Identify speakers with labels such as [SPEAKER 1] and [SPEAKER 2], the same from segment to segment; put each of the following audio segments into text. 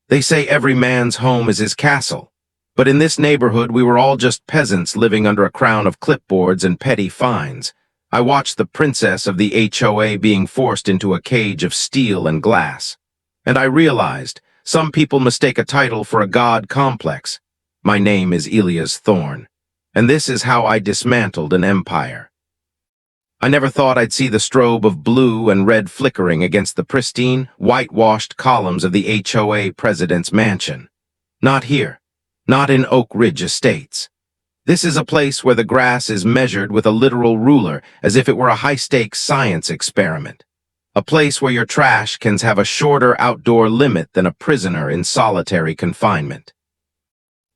[SPEAKER 1] They say every man's home is his castle. But in this neighborhood, we were all just peasants living under a crown of clipboards and petty fines. I watched the princess of the HOA being forced into a cage of steel and glass. And I realized, some people mistake a title for a god complex. My name is Elias Thorne. And this is how I dismantled an empire. I never thought I'd see the strobe of blue and red flickering against the pristine, whitewashed columns of the HOA President's mansion. Not here. Not in Oak Ridge Estates. This is a place where the grass is measured with a literal ruler, as if it were a high-stakes science experiment. A place where your trash cans have a shorter outdoor limit than a prisoner in solitary confinement.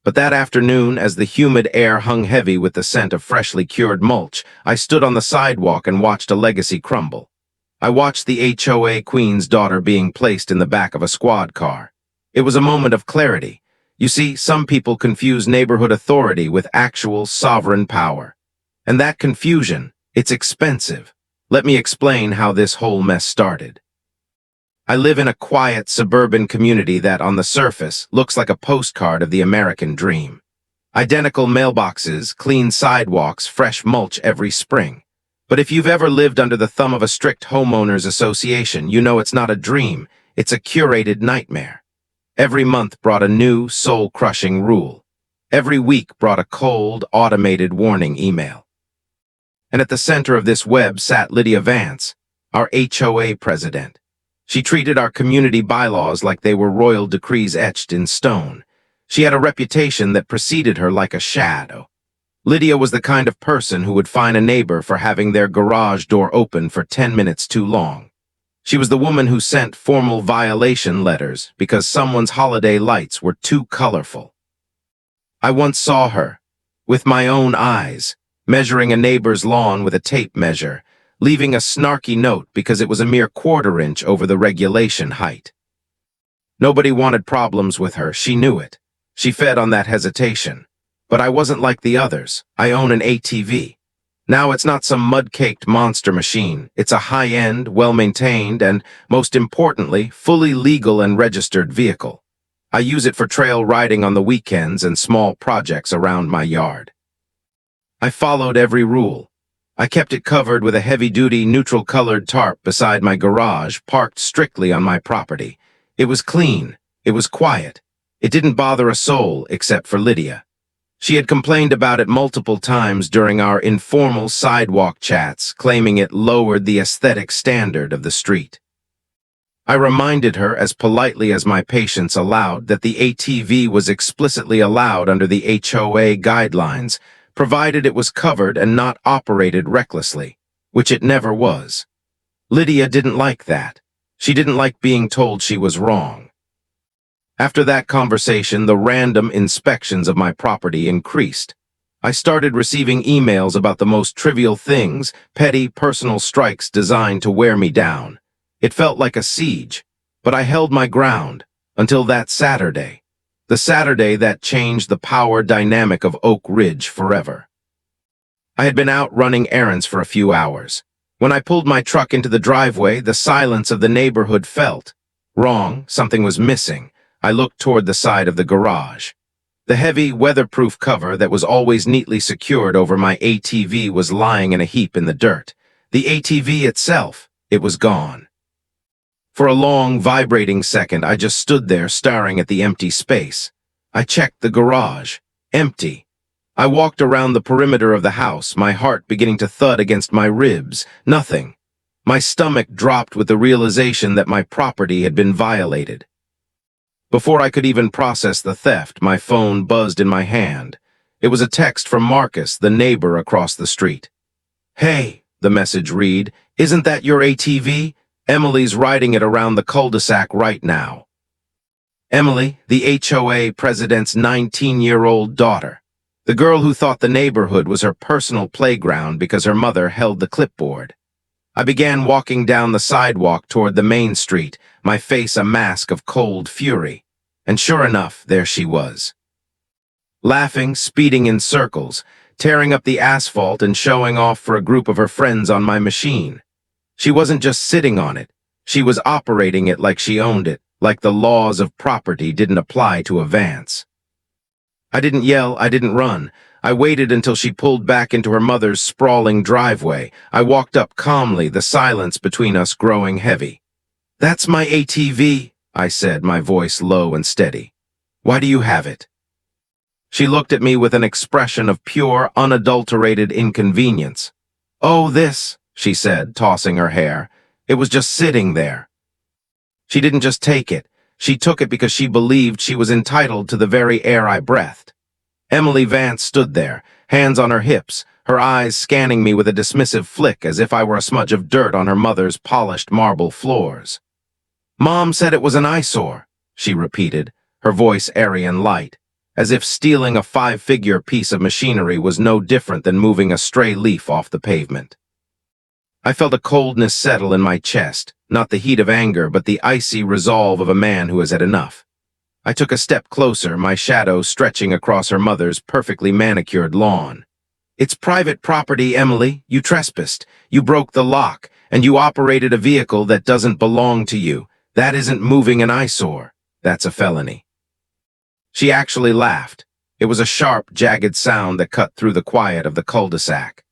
[SPEAKER 1] But that afternoon, as the humid air hung heavy with the scent of freshly cured mulch, I stood on the sidewalk and watched a legacy crumble. I watched the HOA Queen's daughter being placed in the back of a squad car. It was a moment of clarity. You see, some people confuse neighborhood authority with actual sovereign power. And that confusion, it's expensive. Let me explain how this whole mess started. I live in a quiet suburban community that, on the surface, looks like a postcard of the American dream. Identical mailboxes, clean sidewalks, fresh mulch every spring. But if you've ever lived under the thumb of a strict homeowners association, you know it's not a dream, it's a curated nightmare. Every month brought a new, soul-crushing rule. Every week brought a cold, automated warning email. And at the center of this web sat Lydia Vance, our HOA president. She treated our community bylaws like they were royal decrees etched in stone. She had a reputation that preceded her like a shadow. Lydia was the kind of person who would fine a neighbor for having their garage door open for 10 minutes too long. She was the woman who sent formal violation letters because someone's holiday lights were too colorful. I once saw her, with my own eyes, measuring a neighbor's lawn with a tape measure, leaving a snarky note because it was a mere quarter-inch over the regulation height. Nobody wanted problems with her, she knew it. She fed on that hesitation. But I wasn't like the others. I own an ATV. Now it's not some mud-caked monster machine. It's a high-end, well-maintained, and, most importantly, fully legal and registered vehicle. I use it for trail riding on the weekends and small projects around my yard. I followed every rule. I kept it covered with a heavy-duty, neutral-colored tarp beside my garage, parked strictly on my property. It was clean. It was quiet. It didn't bother a soul except for Lydia. She had complained about it multiple times during our informal sidewalk chats, claiming it lowered the aesthetic standard of the street. I reminded her, as politely as my patience allowed, that the ATV was explicitly allowed under the HOA guidelines, provided it was covered and not operated recklessly, which it never was. Lydia didn't like that. She didn't like being told she was wrong. After that conversation, the random inspections of my property increased. I started receiving emails about the most trivial things, petty personal strikes designed to wear me down. It felt like a siege, but I held my ground until that Saturday. The Saturday that changed the power dynamic of Oak Ridge forever. I had been out running errands for a few hours. When I pulled my truck into the driveway, the silence of the neighborhood felt wrong. Something was missing. I looked toward the side of the garage. The heavy, weatherproof cover that was always neatly secured over my ATV was lying in a heap in the dirt. The ATV itself, it was gone. For a long, vibrating second, I just stood there staring at the empty space. I checked the garage. Empty. I walked around the perimeter of the house, my heart beginning to thud against my ribs. Nothing. My stomach dropped with the realization that my property had been violated. Before I could even process the theft, my phone buzzed in my hand. It was a text from Marcus, the neighbor across the street. "Hey," the message read, "isn't that your ATV? Emily's riding it around the cul-de-sac right now." Emily, the HOA president's 19-year-old daughter. The girl who thought the neighborhood was her personal playground because her mother held the clipboard. I began walking down the sidewalk toward the main street, my face a mask of cold fury. And sure enough, there she was. Laughing, speeding in circles, tearing up the asphalt and showing off for a group of her friends on my machine. She wasn't just sitting on it. She was operating it like she owned it, like the laws of property didn't apply to Vance. I didn't yell, I didn't run. I waited until she pulled back into her mother's sprawling driveway. I walked up calmly, the silence between us growing heavy. "That's my ATV," I said, my voice low and steady. "Why do you have it?" She looked at me with an expression of pure, unadulterated inconvenience. "Oh, this," she said, tossing her hair. "It was just sitting there." She didn't just take it. She took it because she believed she was entitled to the very air I breathed. Emily Vance stood there, hands on her hips, her eyes scanning me with a dismissive flick as if I were a smudge of dirt on her mother's polished marble floors. "Mom said it was an eyesore," she repeated, her voice airy and light, as if stealing a five-figure piece of machinery was no different than moving a stray leaf off the pavement. I felt a coldness settle in my chest, not the heat of anger, but the icy resolve of a man who has had enough. I took a step closer, my shadow stretching across her mother's perfectly manicured lawn. "It's private property, Emily. You trespassed. You broke the lock, and you operated a vehicle that doesn't belong to you. That isn't moving an eyesore. That's a felony." She actually laughed. It was a sharp, jagged sound that cut through the quiet of the cul-de-sac.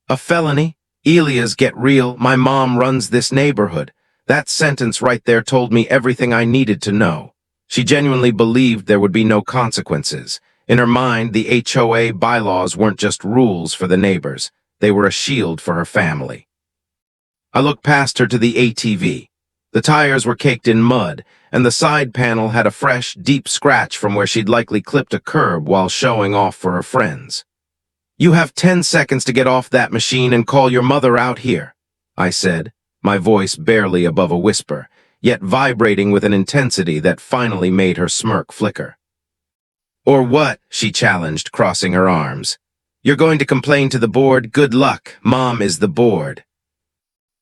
[SPEAKER 1] "A felony? Elias, get real. My mom runs this neighborhood." That sentence right there told me everything I needed to know. She genuinely believed there would be no consequences. In her mind, the HOA bylaws weren't just rules for the neighbors. They were a shield for her family. I looked past her to the ATV. The tires were caked in mud, and the side panel had a fresh, deep scratch from where she'd likely clipped a curb while showing off for her friends. "You have 10 seconds to get off that machine and call your mother out here," I said, my voice barely above a whisper, yet vibrating with an intensity that finally made her smirk flicker. "Or what?" she challenged, crossing her arms. "You're going to complain to the board? Good luck. Mom is the board."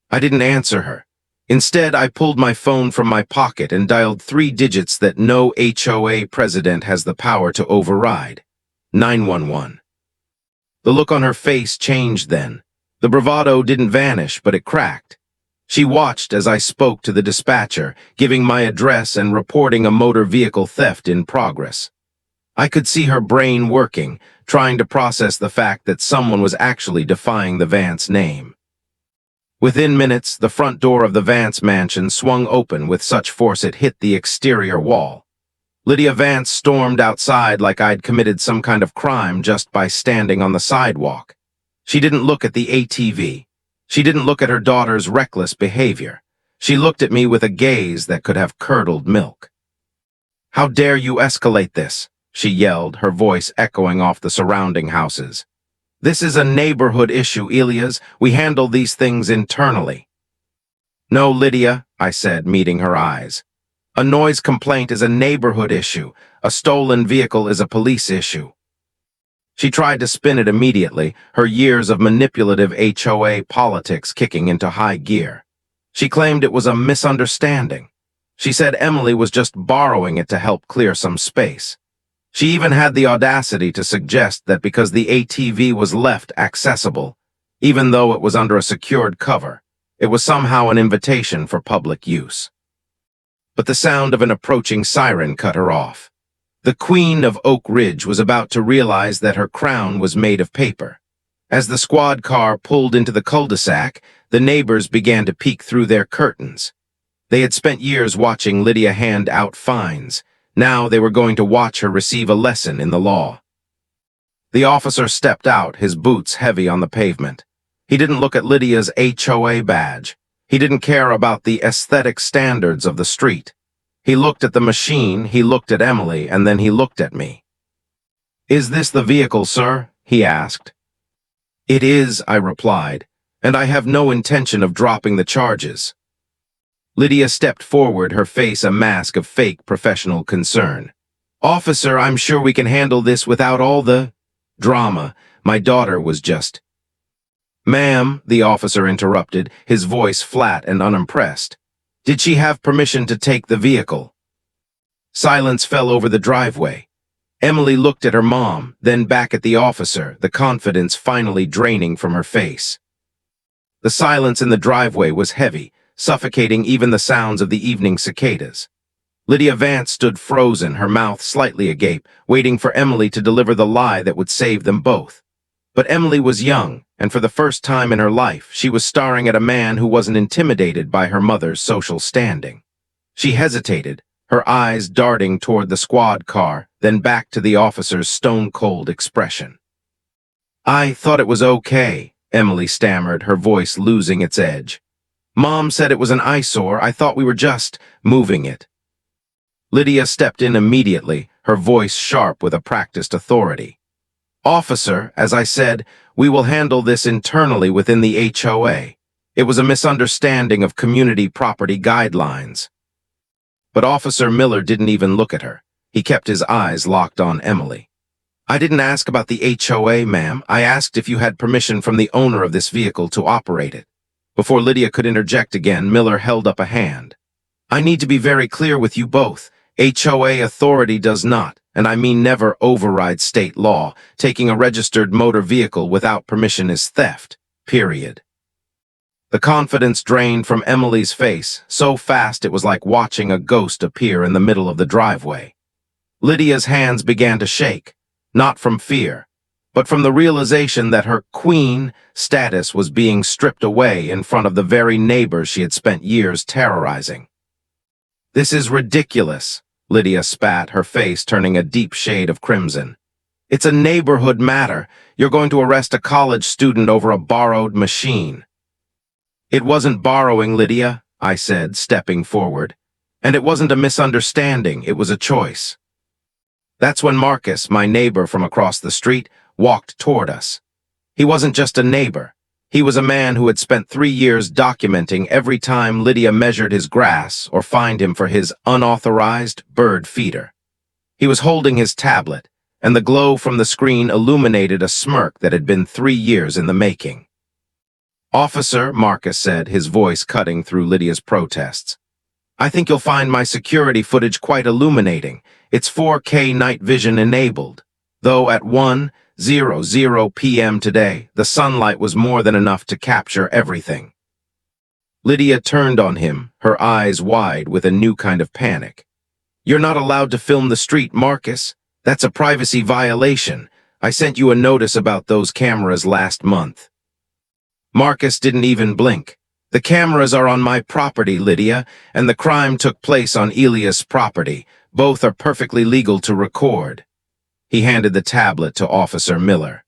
[SPEAKER 1] I didn't answer her. Instead, I pulled my phone from my pocket and dialed 3 digits that no HOA president has the power to override. 911. The look on her face changed then. The bravado didn't vanish, but it cracked. She watched as I spoke to the dispatcher, giving my address and reporting a motor vehicle theft in progress. I could see her brain working, trying to process the fact that someone was actually defying the Vance name. Within minutes, the front door of the Vance mansion swung open with such force it hit the exterior wall. Lydia Vance stormed outside like I'd committed some kind of crime just by standing on the sidewalk. She didn't look at the ATV. She didn't look at her daughter's reckless behavior. She looked at me with a gaze that could have curdled milk. "How dare you escalate this?" she yelled, her voice echoing off the surrounding houses. "This is a neighborhood issue, Elias. We handle these things internally." "No, Lydia," I said, meeting her eyes. "A noise complaint is a neighborhood issue. A stolen vehicle is a police issue." She tried to spin it immediately, her years of manipulative HOA politics kicking into high gear. She claimed it was a misunderstanding. She said Emily was just borrowing it to help clear some space. She even had the audacity to suggest that because the ATV was left accessible, even though it was under a secured cover, it was somehow an invitation for public use. But the sound of an approaching siren cut her off. The Queen of Oak Ridge was about to realize that her crown was made of paper. As the squad car pulled into the cul-de-sac, the neighbors began to peek through their curtains. They had spent years watching Lydia hand out fines. Now they were going to watch her receive a lesson in the law. The officer stepped out, his boots heavy on the pavement. He didn't look at Lydia's HOA badge. He didn't care about the aesthetic standards of the street. He looked at the machine, he looked at Emily, and then he looked at me. "Is this the vehicle, sir?" he asked. "It is," I replied, "and I have no intention of dropping the charges." Lydia stepped forward, her face a mask of fake professional concern. "Officer, I'm sure we can handle this without all the drama. My daughter was just—" "Ma'am," the officer interrupted, his voice flat and unimpressed. "Did she have permission to take the vehicle?" Silence fell over the driveway. Emily looked at her mom, then back at the officer, the confidence finally draining from her face. The silence in the driveway was heavy, suffocating even the sounds of the evening cicadas. Lydia Vance stood frozen, her mouth slightly agape, waiting for Emily to deliver the lie that would save them both. But Emily was young, and for the first time in her life, she was staring at a man who wasn't intimidated by her mother's social standing. She hesitated, her eyes darting toward the squad car, then back to the officer's stone-cold expression. "I thought it was okay," Emily stammered, her voice losing its edge. "Mom said it was an eyesore. I thought we were just moving it." Lydia stepped in immediately, her voice sharp with a practiced authority. "Officer, as I said, we will handle this internally within the HOA. It was a misunderstanding of community property guidelines." But Officer Miller didn't even look at her. He kept his eyes locked on Emily. "I didn't ask about the HOA, ma'am. I asked if you had permission from the owner of this vehicle to operate it." Before Lydia could interject again, Miller held up a hand. "I need to be very clear with you both. HOA authority does not, and I mean never, override state law. Taking a registered motor vehicle without permission is theft. Period." The confidence drained from Emily's face, so fast it was like watching a ghost appear in the middle of the driveway. Lydia's hands began to shake, not from fear, but from the realization that her queen status was being stripped away in front of the very neighbors she had spent years terrorizing. "This is ridiculous," Lydia spat, her face turning a deep shade of crimson. "It's a neighborhood matter. You're going to arrest a college student over a borrowed machine." "It wasn't borrowing, Lydia," I said, stepping forward. "And it wasn't a misunderstanding, it was a choice." That's when Marcus, my neighbor from across the street, walked toward us. He wasn't just a neighbor. He was a man who had spent 3 years documenting every time Lydia measured his grass or fined him for his unauthorized bird feeder. He was holding his tablet, and the glow from the screen illuminated a smirk that had been 3 years in the making. "Officer," Marcus said, his voice cutting through Lydia's protests, "I think you'll find my security footage quite illuminating. It's 4K night vision enabled. Though at 1:00 p.m. today, the sunlight was more than enough to capture everything." Lydia turned on him, her eyes wide with a new kind of panic. "You're not allowed to film the street, Marcus. That's a privacy violation. I sent you a notice about those cameras last month." Marcus didn't even blink. "The cameras are on my property, Lydia, and the crime took place on Elias' property. Both are perfectly legal to record." He handed the tablet to Officer Miller.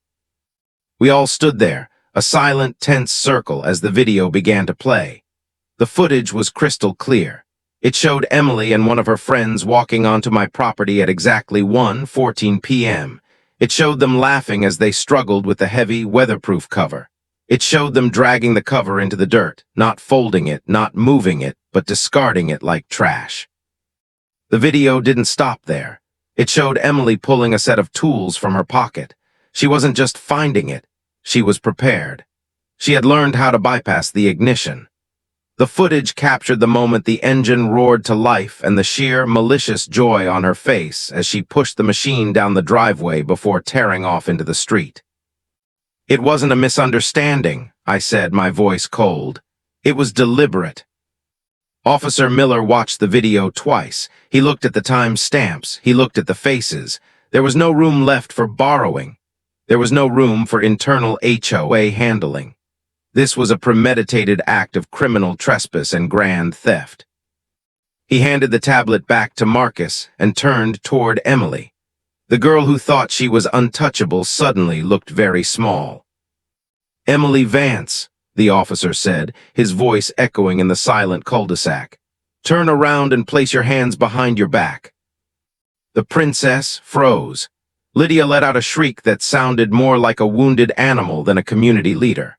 [SPEAKER 1] We all stood there, a silent, tense circle as the video began to play. The footage was crystal clear. It showed Emily and one of her friends walking onto my property at exactly 1:14 p.m. It showed them laughing as they struggled with the heavy, weatherproof cover. It showed them dragging the cover into the dirt, not folding it, not moving it, but discarding it like trash. The video didn't stop there. It showed Emily pulling a set of tools from her pocket. She wasn't just finding it, she was prepared. She had learned how to bypass the ignition. The footage captured the moment the engine roared to life and the sheer, malicious joy on her face as she pushed the machine down the driveway before tearing off into the street. "It wasn't a misunderstanding," I said, my voice cold. "It was deliberate." Officer Miller watched the video twice. He looked at the time stamps. He looked at the faces. There was no room left for borrowing. There was no room for internal HOA handling. This was a premeditated act of criminal trespass and grand theft. He handed the tablet back to Marcus and turned toward Emily. The girl who thought she was untouchable suddenly looked very small. "Emily Vance," the officer said, his voice echoing in the silent cul-de-sac. "Turn around and place your hands behind your back." The princess froze. Lydia let out a shriek that sounded more like a wounded animal than a community leader.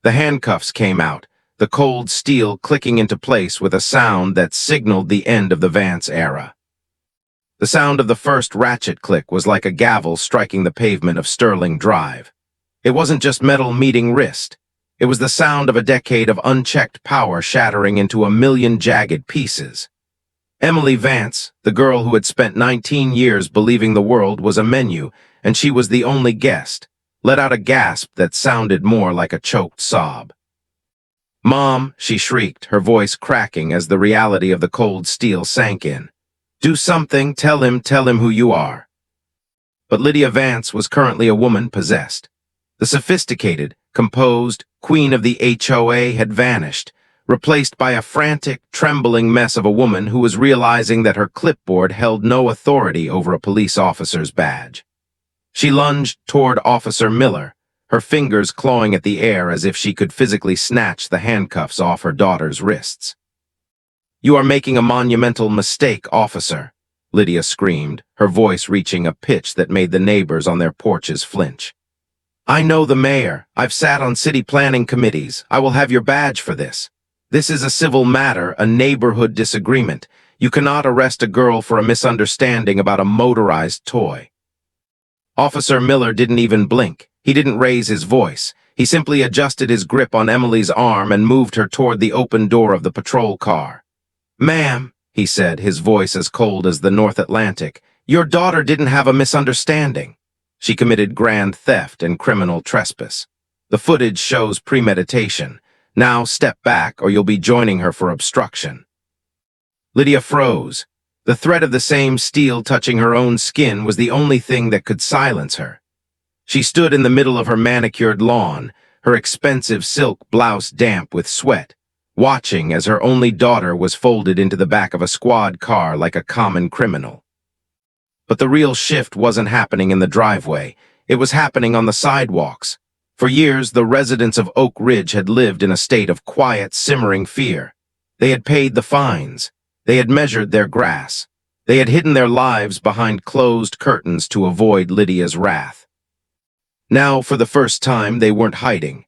[SPEAKER 1] The handcuffs came out, the cold steel clicking into place with a sound that signaled the end of the Vance era. The sound of the first ratchet click was like a gavel striking the pavement of Sterling Drive. It wasn't just metal meeting wrist. It was the sound of a decade of unchecked power shattering into a million jagged pieces. Emily Vance, the girl who had spent 19 years believing the world was a menu, and she was the only guest, let out a gasp that sounded more like a choked sob. "Mom," she shrieked, her voice cracking as the reality of the cold steel sank in. Do something, tell him who you are. But Lydia Vance was currently a woman possessed. The sophisticated, composed queen of the HOA had vanished, replaced by a frantic, trembling mess of a woman who was realizing that her clipboard held no authority over a police officer's badge. She lunged toward Officer Miller, her fingers clawing at the air as if she could physically snatch the handcuffs off her daughter's wrists. "You are making a monumental mistake, officer," Lydia screamed, her voice reaching a pitch that made the neighbors on their porches flinch. "I know the mayor. I've sat on city planning committees. I will have your badge for this. This is a civil matter, a neighborhood disagreement. You cannot arrest a girl for a misunderstanding about a motorized toy." Officer Miller didn't even blink. He didn't raise his voice. He simply adjusted his grip on Emily's arm and moved her toward the open door of the patrol car. "Ma'am," he said, his voice as cold as the North Atlantic, "your daughter didn't have a misunderstanding. She committed grand theft and criminal trespass. The footage shows premeditation. Now step back or you'll be joining her for obstruction." Lydia froze. The threat of the same steel touching her own skin was the only thing that could silence her. She stood in the middle of her manicured lawn, her expensive silk blouse damp with sweat, watching as her only daughter was folded into the back of a squad car like a common criminal. But the real shift wasn't happening in the driveway. It was happening on the sidewalks. For years, the residents of Oak Ridge had lived in a state of quiet, simmering fear. They had paid the fines. They had measured their grass. They had hidden their lives behind closed curtains to avoid Lydia's wrath. Now, for the first time, they weren't hiding.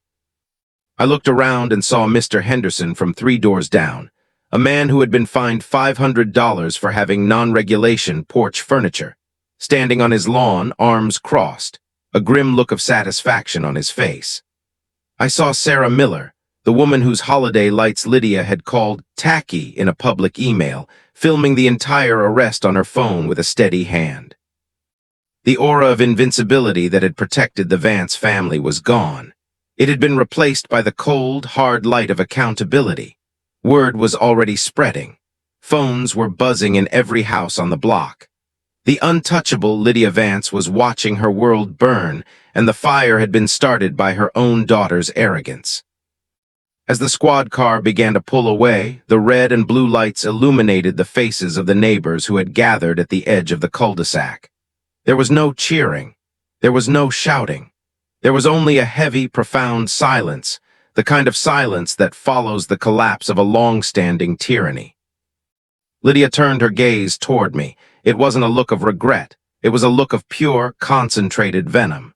[SPEAKER 1] I looked around and saw Mr. Henderson from 3 doors down, a man who had been fined $500 for having non-regulation porch furniture, standing on his lawn, arms crossed, a grim look of satisfaction on his face. I saw Sarah Miller, the woman whose holiday lights Lydia had called tacky in a public email, filming the entire arrest on her phone with a steady hand. The aura of invincibility that had protected the Vance family was gone. It had been replaced by the cold, hard light of accountability. Word was already spreading. Phones were buzzing in every house on the block. The untouchable Lydia Vance was watching her world burn, and the fire had been started by her own daughter's arrogance. As the squad car began to pull away, the red and blue lights illuminated the faces of the neighbors who had gathered at the edge of the cul-de-sac. There was no cheering. There was no shouting. There was only a heavy, profound silence, the kind of silence that follows the collapse of a long-standing tyranny. Lydia turned her gaze toward me. It wasn't a look of regret. It was a look of pure, concentrated venom.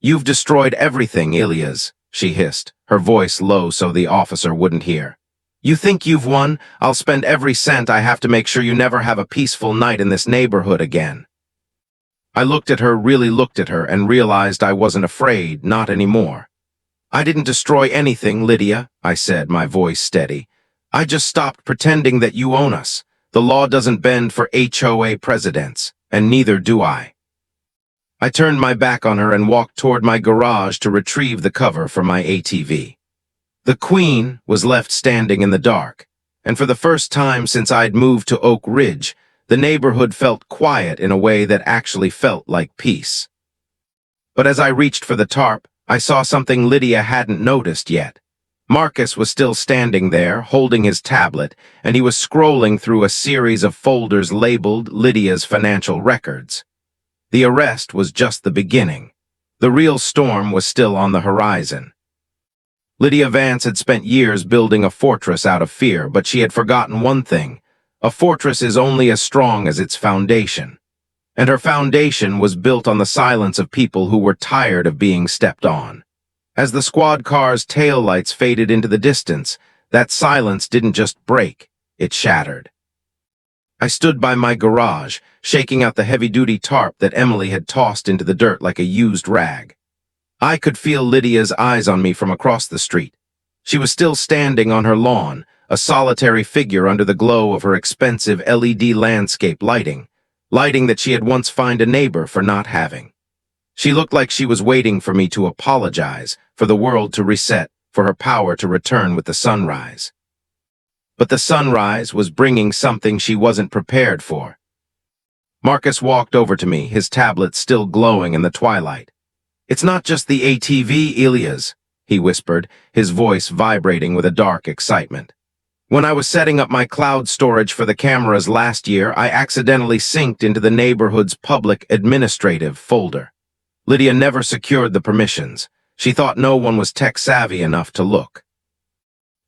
[SPEAKER 1] "You've destroyed everything, Ilias," she hissed, her voice low so the officer wouldn't hear. "You think you've won? I'll spend every cent I have to make sure you never have a peaceful night in this neighborhood again." I looked at her, really looked at her, and realized I wasn't afraid, not anymore. "I didn't destroy anything, Lydia," I said, my voice steady. "I just stopped pretending that you own us. The law doesn't bend for HOA presidents, and neither do I." I turned my back on her and walked toward my garage to retrieve the cover for my ATV. The Queen was left standing in the dark, and for the first time since I'd moved to Oak Ridge, the neighborhood felt quiet in a way that actually felt like peace. But as I reached for the tarp, I saw something Lydia hadn't noticed yet. Marcus was still standing there, holding his tablet, and he was scrolling through a series of folders labeled Lydia's financial records. The arrest was just the beginning. The real storm was still on the horizon. Lydia Vance had spent years building a fortress out of fear, but she had forgotten one thing. A fortress is only as strong as its foundation. And her foundation was built on the silence of people who were tired of being stepped on. As the squad car's taillights faded into the distance, that silence didn't just break, it shattered. I stood by my garage, shaking out the heavy-duty tarp that Emily had tossed into the dirt like a used rag. I could feel Lydia's eyes on me from across the street. She was still standing on her lawn, a solitary figure under the glow of her expensive LED landscape lighting that she had once fined a neighbor for not having. She looked like she was waiting for me to apologize, for the world to reset, for her power to return with the sunrise. But the sunrise was bringing something she wasn't prepared for. Marcus walked over to me, his tablet still glowing in the twilight. "It's not just the ATV, Elias," he whispered, his voice vibrating with a dark excitement. "When I was setting up my cloud storage for the cameras last year, I accidentally synced into the neighborhood's public administrative folder. Lydia never secured the permissions. She thought no one was tech-savvy enough to look."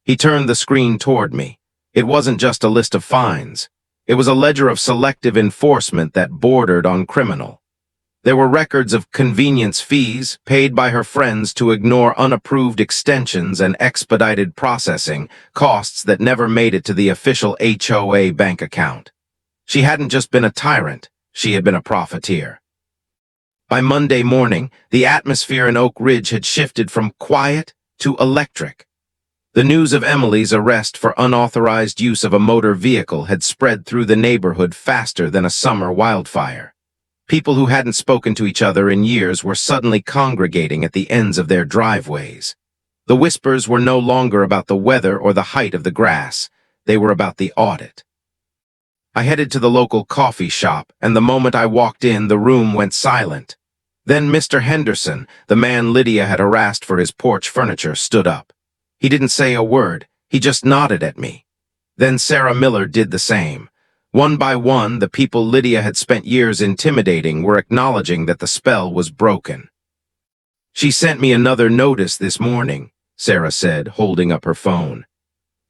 [SPEAKER 1] He turned the screen toward me. It wasn't just a list of fines. It was a ledger of selective enforcement that bordered on criminal. There were records of convenience fees paid by her friends to ignore unapproved extensions and expedited processing costs that never made it to the official HOA bank account. She hadn't just been a tyrant, she had been a profiteer. By Monday morning, the atmosphere in Oak Ridge had shifted from quiet to electric. The news of Emily's arrest for unauthorized use of a motor vehicle had spread through the neighborhood faster than a summer wildfire. People who hadn't spoken to each other in years were suddenly congregating at the ends of their driveways. The whispers were no longer about the weather or the height of the grass. They were about the audit. I headed to the local coffee shop, and the moment I walked in, the room went silent. Then Mr. Henderson, the man Lydia had harassed for his porch furniture, stood up. He didn't say a word. He just nodded at me. Then Sarah Miller did the same. One by one, the people Lydia had spent years intimidating were acknowledging that the spell was broken. "She sent me another notice this morning," Sarah said, holding up her phone.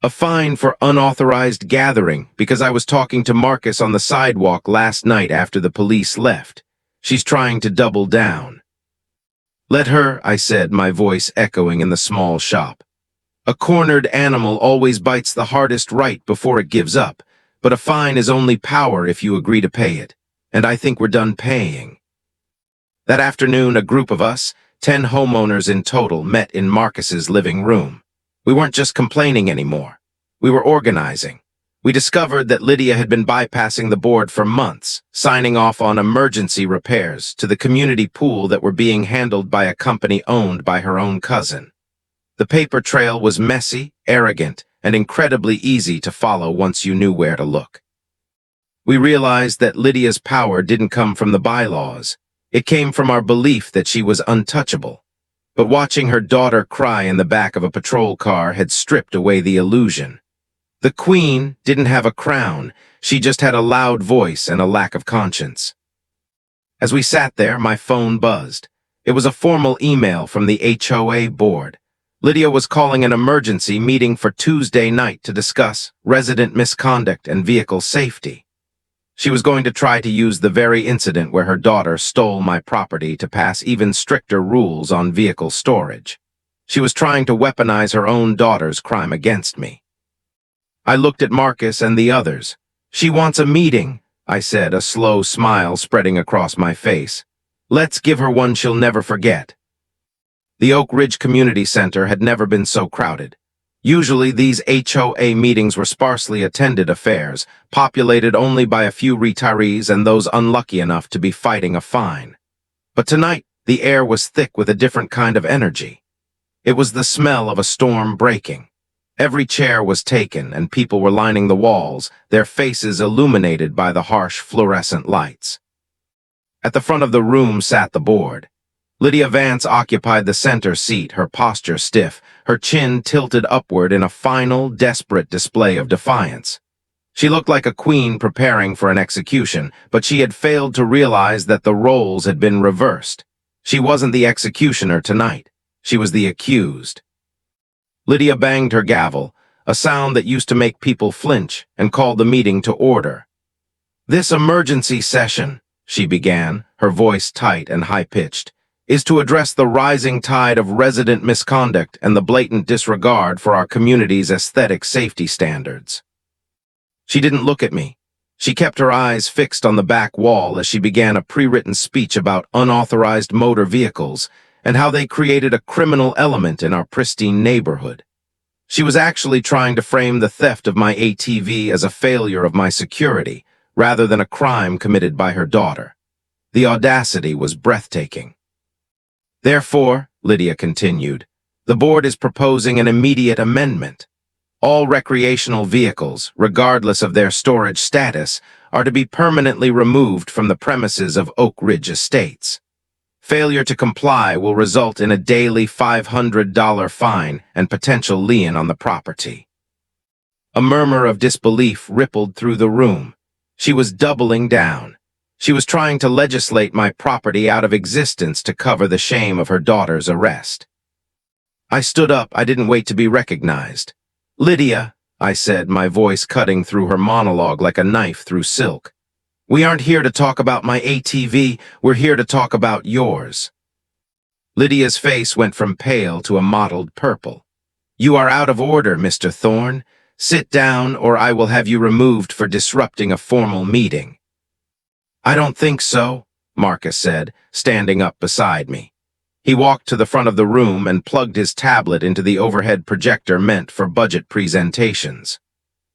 [SPEAKER 1] "A fine for unauthorized gathering because I was talking to Marcus on the sidewalk last night after the police left. She's trying to double down." "Let her," I said, my voice echoing in the small shop. "A cornered animal always bites the hardest right before it gives up, but a fine is only power if you agree to pay it, and I think we're done paying." That afternoon, a group of us, 10 homeowners in total, met in Marcus's living room. We weren't just complaining anymore. We were organizing. We discovered that Lydia had been bypassing the board for months, signing off on emergency repairs to the community pool that were being handled by a company owned by her own cousin. The paper trail was messy, arrogant, and incredibly easy to follow once you knew where to look. We realized that Lydia's power didn't come from the bylaws. It came from our belief that she was untouchable. But watching her daughter cry in the back of a patrol car had stripped away the illusion. The queen didn't have a crown. She just had a loud voice and a lack of conscience. As we sat there, my phone buzzed. It was a formal email from the HOA board. Lydia was calling an emergency meeting for Tuesday night to discuss resident misconduct and vehicle safety. She was going to try to use the very incident where her daughter stole my property to pass even stricter rules on vehicle storage. She was trying to weaponize her own daughter's crime against me. I looked at Marcus and the others. "She wants a meeting," I said, a slow smile spreading across my face. "Let's give her one she'll never forget." The Oak Ridge Community Center had never been so crowded. Usually, these HOA meetings were sparsely attended affairs, populated only by a few retirees and those unlucky enough to be fighting a fine. But tonight, the air was thick with a different kind of energy. It was the smell of a storm breaking. Every chair was taken, and people were lining the walls, their faces illuminated by the harsh fluorescent lights. At the front of the room sat the board. Lydia Vance occupied the center seat, her posture stiff, her chin tilted upward in a final, desperate display of defiance. She looked like a queen preparing for an execution, but she had failed to realize that the roles had been reversed. She wasn't the executioner tonight. She was the accused. Lydia banged her gavel, a sound that used to make people flinch, and called the meeting to order. "This emergency session," she began, her voice tight and high-pitched, "is to address the rising tide of resident misconduct and the blatant disregard for our community's aesthetic safety standards." She didn't look at me. She kept her eyes fixed on the back wall as she began a pre-written speech about unauthorized motor vehicles and how they created a criminal element in our pristine neighborhood. She was actually trying to frame the theft of my ATV as a failure of my security, rather than a crime committed by her daughter. The audacity was breathtaking. "Therefore," Lydia continued, "the board is proposing an immediate amendment. All recreational vehicles, regardless of their storage status, are to be permanently removed from the premises of Oak Ridge Estates. Failure to comply will result in a daily $500 fine and potential lien on the property. A murmur of disbelief rippled through the room. She was doubling down. She was trying to legislate my property out of existence to cover the shame of her daughter's arrest. I stood up. I didn't wait to be recognized. "Lydia," I said, my voice cutting through her monologue like a knife through silk. "We aren't here to talk about my ATV, we're here to talk about yours." Lydia's face went from pale to a mottled purple. "You are out of order, Mr. Thorne. Sit down, or I will have you removed for disrupting a formal meeting." "I don't think so," Marcus said, standing up beside me. He walked to the front of the room and plugged his tablet into the overhead projector meant for budget presentations.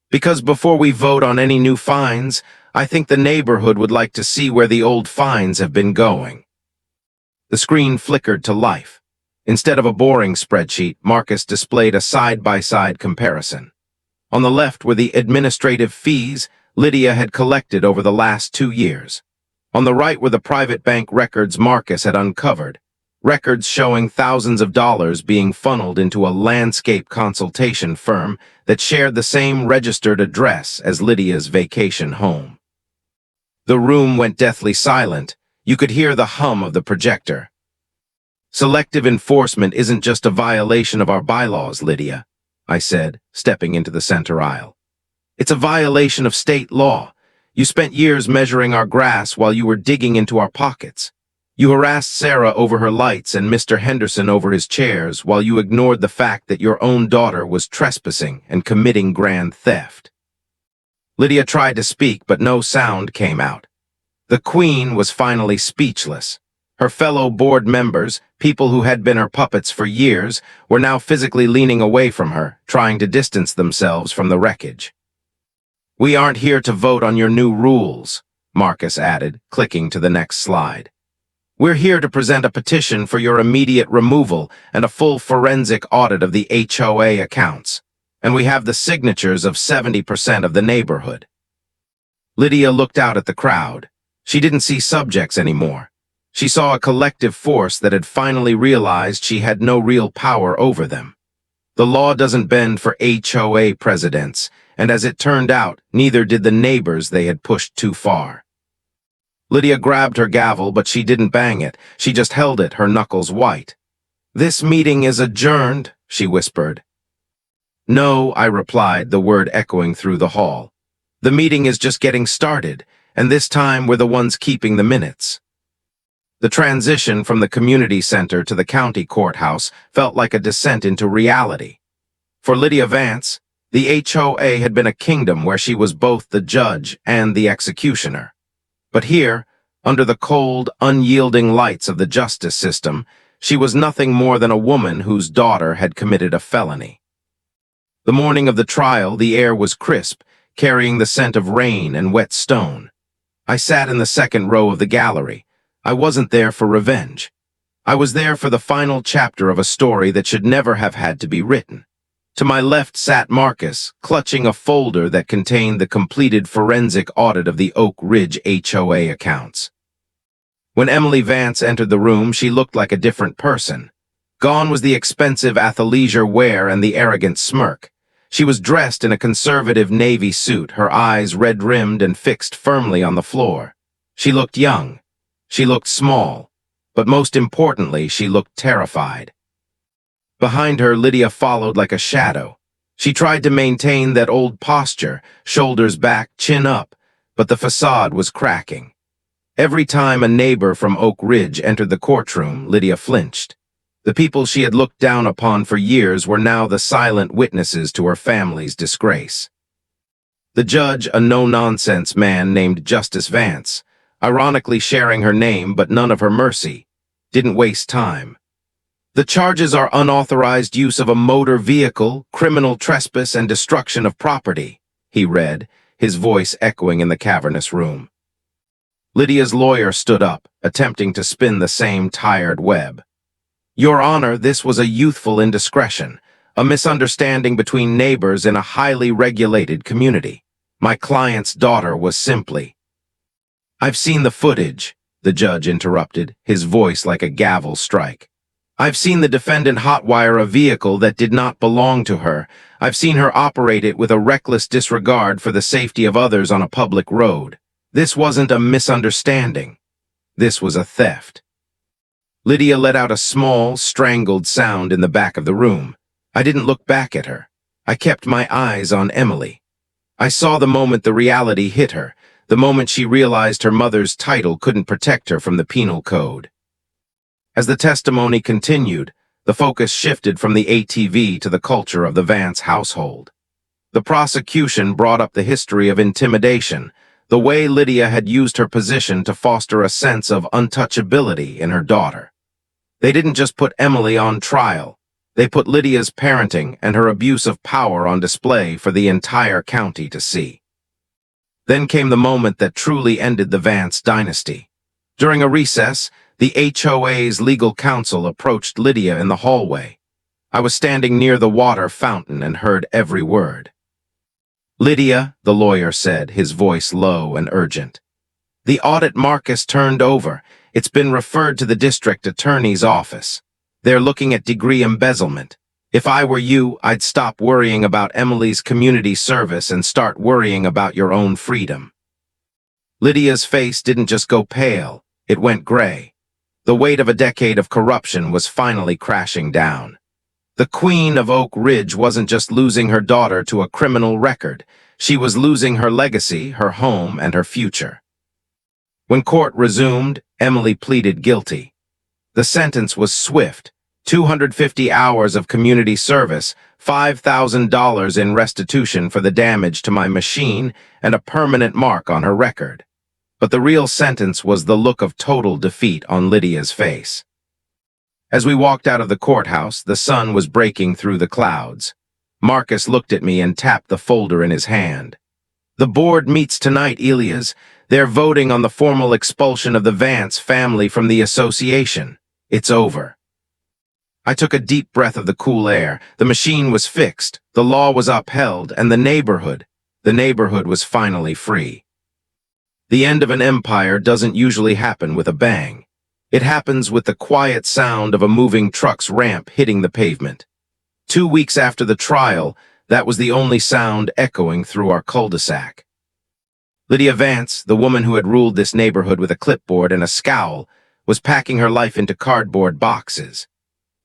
[SPEAKER 1] "Because before we vote on any new fines, I think the neighborhood would like to see where the old fines have been going." The screen flickered to life. Instead of a boring spreadsheet, Marcus displayed a side-by-side comparison. On the left were the administrative fees Lydia had collected over the last 2 years. On the right were the private bank records Marcus had uncovered, records showing thousands of dollars being funneled into a landscape consultation firm that shared the same registered address as Lydia's vacation home. The room went deathly silent. You could hear the hum of the projector. "Selective enforcement isn't just a violation of our bylaws, Lydia," I said, stepping into the center aisle. "It's a violation of state law. You spent years measuring our grass while you were digging into our pockets. You harassed Sarah over her lights and Mr. Henderson over his chairs while you ignored the fact that your own daughter was trespassing and committing grand theft." Lydia tried to speak, but no sound came out. The Queen was finally speechless. Her fellow board members, people who had been her puppets for years, were now physically leaning away from her, trying to distance themselves from the wreckage. "We aren't here to vote on your new rules," Marcus added, clicking to the next slide. "We're here to present a petition for your immediate removal and a full forensic audit of the HOA accounts, and we have the signatures of 70% of the neighborhood." Lydia looked out at the crowd. She didn't see subjects anymore. She saw a collective force that had finally realized she had no real power over them. The law doesn't bend for HOA presidents, and as it turned out, neither did the neighbors they had pushed too far. Lydia grabbed her gavel, but she didn't bang it. She just held it, her knuckles white. "This meeting is adjourned," she whispered. "No," I replied, the word echoing through the hall. "The meeting is just getting started, and this time we're the ones keeping the minutes." The transition from the community center to the county courthouse felt like a descent into reality. For Lydia Vance, the HOA had been a kingdom where she was both the judge and the executioner. But here, under the cold, unyielding lights of the justice system, she was nothing more than a woman whose daughter had committed a felony. The morning of the trial, the air was crisp, carrying the scent of rain and wet stone. I sat in the second row of the gallery. I wasn't there for revenge. I was there for the final chapter of a story that should never have had to be written. To my left sat Marcus, clutching a folder that contained the completed forensic audit of the Oak Ridge HOA accounts. When Emily Vance entered the room, she looked like a different person. Gone was the expensive athleisure wear and the arrogant smirk. She was dressed in a conservative navy suit, her eyes red-rimmed and fixed firmly on the floor. She looked young. She looked small. But most importantly, she looked terrified. Behind her, Lydia followed like a shadow. She tried to maintain that old posture, shoulders back, chin up, but the facade was cracking. Every time a neighbor from Oak Ridge entered the courtroom, Lydia flinched. The people she had looked down upon for years were now the silent witnesses to her family's disgrace. The judge, a no-nonsense man named Justice Vance, ironically sharing her name but none of her mercy, didn't waste time. "The charges are unauthorized use of a motor vehicle, criminal trespass, and destruction of property," he read, his voice echoing in the cavernous room. Lydia's lawyer stood up, attempting to spin the same tired web. "Your Honor, this was a youthful indiscretion. A misunderstanding between neighbors in a highly regulated community. My client's daughter was simply... "I've seen the footage," the judge interrupted, his voice like a gavel strike. "I've seen the defendant hotwire a vehicle that did not belong to her. I've seen her operate it with a reckless disregard for the safety of others on a public road. This wasn't a misunderstanding. This was a theft." Lydia let out a small, strangled sound in the back of the room. I didn't look back at her. I kept my eyes on Emily. I saw the moment the reality hit her, the moment she realized her mother's title couldn't protect her from the penal code. As the testimony continued, the focus shifted from the ATV to the culture of the Vance household. The prosecution brought up the history of intimidation, the way Lydia had used her position to foster a sense of untouchability in her daughter. They didn't just put Emily on trial. They put Lydia's parenting and her abuse of power on display for the entire county to see. Then came the moment that truly ended the Vance dynasty. During a recess, the HOA's legal counsel approached Lydia in the hallway. I was standing near the water fountain and heard every word. "Lydia," the lawyer said, his voice low and urgent. "The audit Marcus turned over. It's been referred to the district attorney's office. They're looking at degree embezzlement. If I were you, I'd stop worrying about Emily's community service and start worrying about your own freedom." Lydia's face didn't just go pale, it went gray. The weight of a decade of corruption was finally crashing down. The Queen of Oak Ridge wasn't just losing her daughter to a criminal record. She was losing her legacy, her home, and her future. When court resumed, Emily pleaded guilty. The sentence was swift: 250 hours of community service, $5,000 in restitution for the damage to my machine, and a permanent mark on her record. But the real sentence was the look of total defeat on Lydia's face. As we walked out of the courthouse, the sun was breaking through the clouds. Marcus looked at me and tapped the folder in his hand. "The board meets tonight, Elias. They're voting on the formal expulsion of the Vance family from the association. It's over." I took a deep breath of the cool air. The machine was fixed, the law was upheld, and the neighborhood was finally free. The end of an empire doesn't usually happen with a bang. It happens with the quiet sound of a moving truck's ramp hitting the pavement. 2 weeks after the trial, that was the only sound echoing through our cul-de-sac. Lydia Vance, the woman who had ruled this neighborhood with a clipboard and a scowl, was packing her life into cardboard boxes.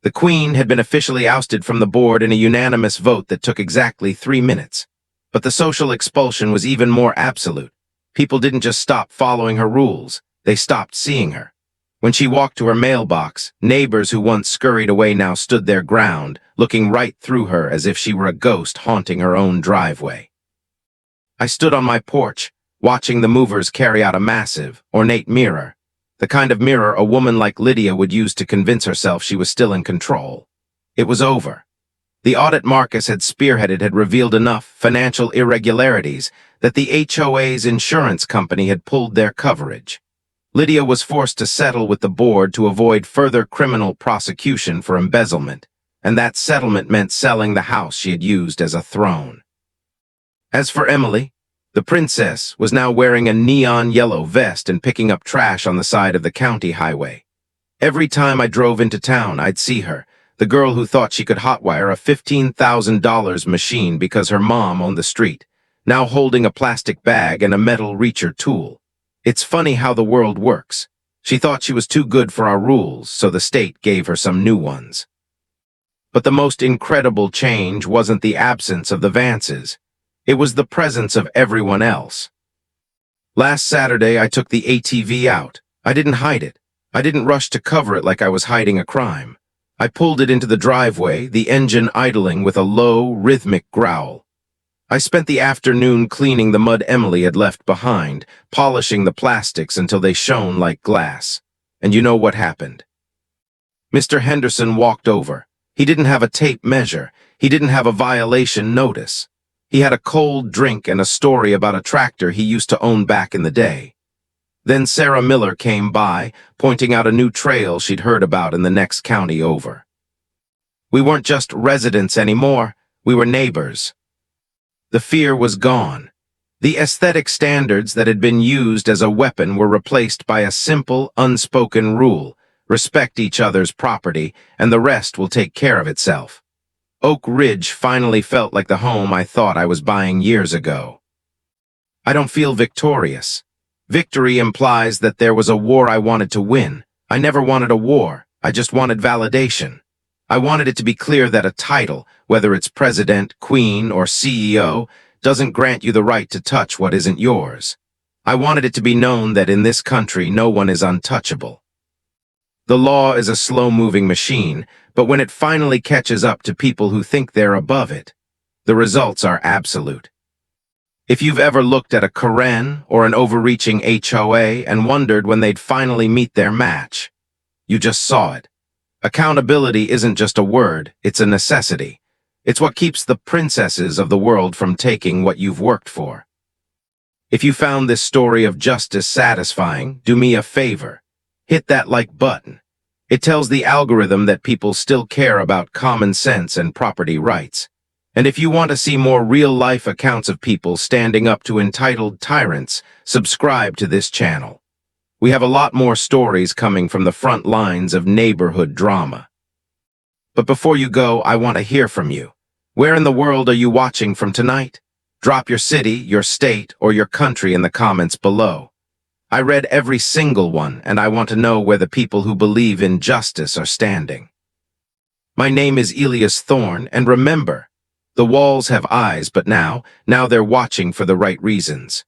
[SPEAKER 1] The Queen had been officially ousted from the board in a unanimous vote that took exactly 3 minutes. But the social expulsion was even more absolute. People didn't just stop following her rules, they stopped seeing her. When she walked to her mailbox, neighbors who once scurried away now stood their ground, looking right through her as if she were a ghost haunting her own driveway. I stood on my porch, watching the movers carry out a massive, ornate mirror, the kind of mirror a woman like Lydia would use to convince herself she was still in control. It was over. The audit Marcus had spearheaded had revealed enough financial irregularities that the HOA's insurance company had pulled their coverage. Lydia was forced to settle with the board to avoid further criminal prosecution for embezzlement, and that settlement meant selling the house she had used as a throne. As for Emily, the princess was now wearing a neon yellow vest and picking up trash on the side of the county highway. Every time I drove into town, I'd see her, the girl who thought she could hotwire a $15,000 machine because her mom owned the street, now holding a plastic bag and a metal reacher tool. It's funny how the world works. She thought she was too good for our rules, so the state gave her some new ones. But the most incredible change wasn't the absence of the Vances. It was the presence of everyone else. Last Saturday, I took the ATV out. I didn't hide it. I didn't rush to cover it like I was hiding a crime. I pulled it into the driveway, the engine idling with a low, rhythmic growl. I spent the afternoon cleaning the mud Emily had left behind, polishing the plastics until they shone like glass. And you know what happened? Mr. Henderson walked over. He didn't have a tape measure. He didn't have a violation notice. He had a cold drink and a story about a tractor he used to own back in the day. Then Sarah Miller came by, pointing out a new trail she'd heard about in the next county over. We weren't just residents anymore, we were neighbors. The fear was gone. The aesthetic standards that had been used as a weapon were replaced by a simple, unspoken rule: respect each other's property, and the rest will take care of itself. Oak Ridge finally felt like the home I thought I was buying years ago. I don't feel victorious. Victory implies that there was a war I wanted to win. I never wanted a war, I just wanted validation. I wanted it to be clear that a title, whether it's president, queen, or CEO, doesn't grant you the right to touch what isn't yours. I wanted it to be known that in this country no one is untouchable. The law is a slow-moving machine, but when it finally catches up to people who think they're above it, the results are absolute. If you've ever looked at a Karen or an overreaching HOA and wondered when they'd finally meet their match, you just saw it. Accountability isn't just a word, it's a necessity. It's what keeps the princesses of the world from taking what you've worked for. If you found this story of justice satisfying, do me a favor. Hit that like button. It tells the algorithm that people still care about common sense and property rights. And if you want to see more real-life accounts of people standing up to entitled tyrants, subscribe to this channel. We have a lot more stories coming from the front lines of neighborhood drama. But before you go, I want to hear from you. Where in the world are you watching from tonight? Drop your city, your state, or your country in the comments below. I read every single one, and I want to know where the people who believe in justice are standing. My name is Elias Thorne, and remember, the walls have eyes, but now they're watching for the right reasons.